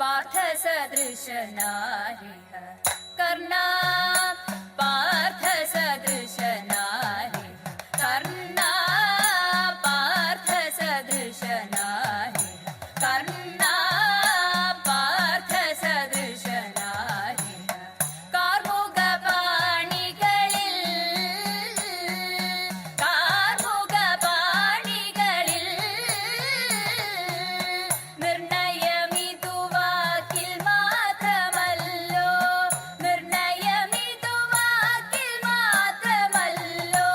पार्थसदृशनारिः कर्णा पार्थसदृशनारिः कर्णा पार्थसदृशनारिः कर्णा पार्थसदृशनारिः कार्मुकपाणिകളിൽ നിർണയമിതുവാക്കിൽ മാത്രമല്ലോ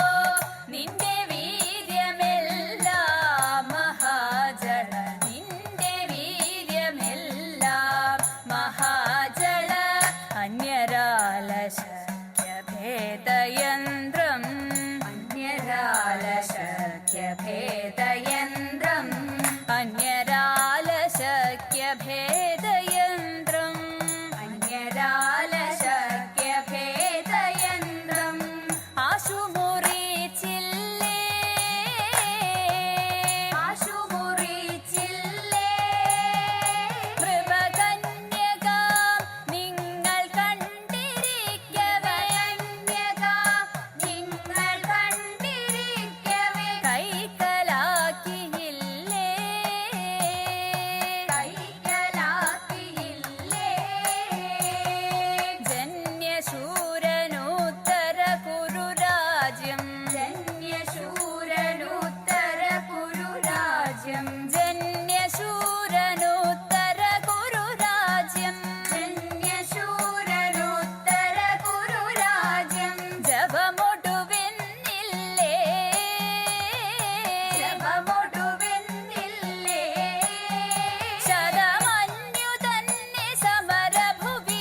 നിന്റെ വീര്യമെല്ലാം മഹാജള നിന്റെ വീര്യമെല്ലാം മഹാജള അന്യരാലശക്യഭേദയന്ത്രം അന്യരാലശക്യഭേദയന്ത്രം അന്യരാലശക്യഭേദയന്ത്രം അന്യരാലശക്യഭേദയന്ത്രം ആശുമുറിച്ചില്ലേ ആശുമുറിച്ചില്ലേ കൃപകന്യകാം നിങ്ങൾ കണ്ടിരിക്കവേ നിങ്ങൾ കണ്ടിരിക്കവേ കൈക്കലാക്കിയില്ലേ കൈക്കലാക്കിയില്ലേ ജന്യശൂരനുത്തര കുരുരാജ്യം ജന്യശൂരനുത്തര കുരുരാജ്യം ജന്യശൂരനുത്തര കുരുരാജ്യം ജന്യശൂരനുത്തര കുരുരാജ്യം ജപമൊടുവെന്നില്ലേ ജപമൊടുവെന്നില്ലേ ശരമന്യു തന്നെ സമരഭുവി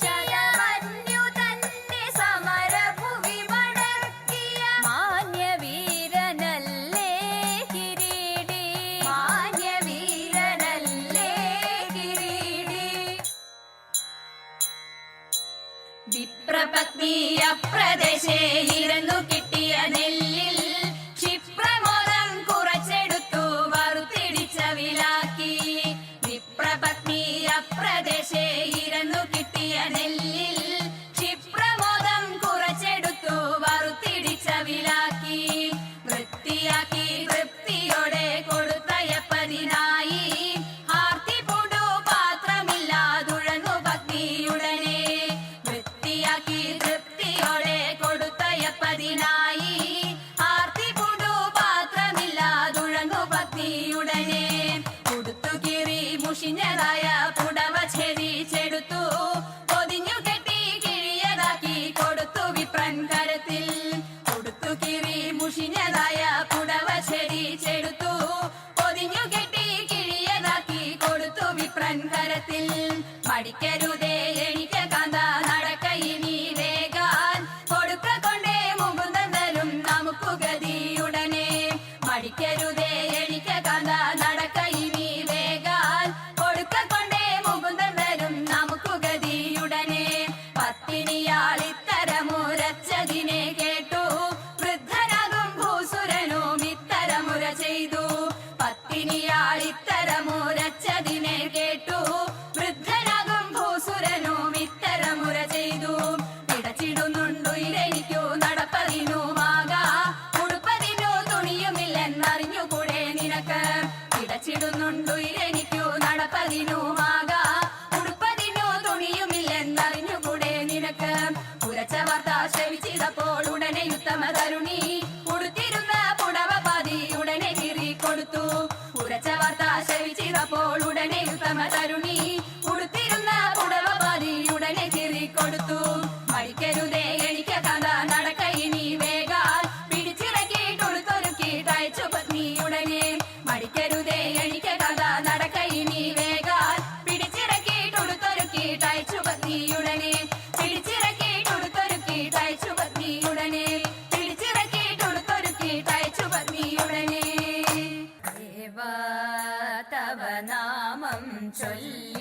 ശരമന്യു തന്നെ സമരഭുവി മടക്കിയ മാന്യവീരനല്ലേ കിരീടി മാന്യവീരനല്ലേ കിരീടി വിപ്രപത്നിയ പ്രദേശേ ഇരുന്നു കിട്ടിയ നെല്ലിൽ ക്ഷിപ്രമോദം കുറച്ചെടുത്തു വറുത്തിടിച്ച വിലാക്കി വിപ്രപത്നിയ പ്രദേശേ ഇരുന്നു കിട്ടിയ നെല്ലിൽ ക്ഷിപ്രമോദം കുറച്ചെടുത്തു വറുത്തിടിച്ച വിലാക്കി വൃത്തിയാക്കി തൃപ്തിയോടെ കൊടുത്തയപ്പതിനായി ആർത്തി പൂണ്ടു പാത്രമില്ലാതുഴങ്ങു പത്നിയുടനെ വൃത്തിയാക്കി തൃപ്തിയോടെ കൊടുത്തയപ്പതിനായി ആർത്തി പൂണ്ടു പാത്രമില്ലാതുഴങ്ങു പത്നിയുടനെ കൊടുത്തു കീറി മുഷിഞ്ഞതായ പുടവ ഛേദിച്ചെടുത്തു പൊതിഞ്ഞു കെട്ടി കിഴിയതാക്കി കൊടുത്തു വിപ്രൻ കരത്തിൽ കൊടുത്തു കീറി മുഷിഞ്ഞതായ പുടവ ഛേദിച്ചെടുത്തു പൊതിഞ്ഞു കെട്ടി കിഴിയതാക്കി കൊടുത്തു വിപ്രൻ കരത്തിൽ മടിക്കരുതേ എനിക്ക് കാന്ത നടക്കയിനി വേഗാൻ കൊടുക്ക കൊണ്ടേ മുകുന്ദൻ തരും നമുക്കു ഗതിയുടനെ മടിക്കരുതേ എനിക്ക് കാന്ത നടക്കയിനി വേഗാൻ കൊടുക്ക കൊണ്ടേ മുകുന്ദൻ തരും നമുക്കു ഗതിയുടനെ പത്തിനിയാളിത്തരമുരച്ചതിനെ കേട്ടു വൃദ്ധനാകും ഭൂസുരനും ഇത്തരമുര ചെയ്തു പത്തിനിയാളിത്തരമുരച്ചതിനെ കേട്ടു വൃദ്ധനാകും ഭൂസുരനും ഇത്തരമുര ചെയ്തു പിടച്ചിടുന്നുണ്ടു ഇതെനിക്കു നടപ്പതിനുമാകാ ഉടുപ്പതിനു തുണിയുമില്ലെന്നറിഞ്ഞുകൂടെ നിനക്ക് പിടച്ചിടുന്നുണ്ടു ഇതെനിക്കു നടപ്പതിനുമാകാ ഉടുപ്പതിനു തുണിയുമില്ലെന്നറിഞ്ഞുകൂടെ നിനക്ക് ഉരച്ച വാർത്ത ശ്രവിച്ചിതപ്പോൾ ഉടനെ ഉത്തമ തരുണി ഉടുത്തിരുന്ന പുടവ പാതി ഉടനെ കീറി കൊടുത്തു ഉരച്ച വാർത്ത ശ്രവിച്ചിതപ്പോൾ ഉടനെ ഉത്തമ തരുണി ഉടുത്തിരുന്ന പുടവ പാതി ഉടനെ കീറി കൊടുത്തു മടിക്കരുതേ എനിക്ക് കാന്ത നടക്കയിനി വേഗാൽ പിടിച്ചിറക്കിയിട്ടൊടുത്തൊരുക്കിയിട്ടയച്ചു പത്നിയുടനെ മടിക്കരുതേ എനിക്ക് കാന്ത നടക്കയിനി വേഗാൽ പിടിച്ചിറക്കിയിട്ടൊടുത്തൊരുക്കിയിട്ടയച്ചു പത്നിയുടനെ പിടിച്ചിറക്കിയിട്ടൊടുത്തൊരുക്കിയിട്ടയച്ചു പത്നിയുടനെ പിടിച്ചിറക്കിയിട്ടൊടുത്തൊരുക്കിയിട്ടയച്ചു പത്നിയുടനെ ദേവാ തവ നാമം ചൊല്ലി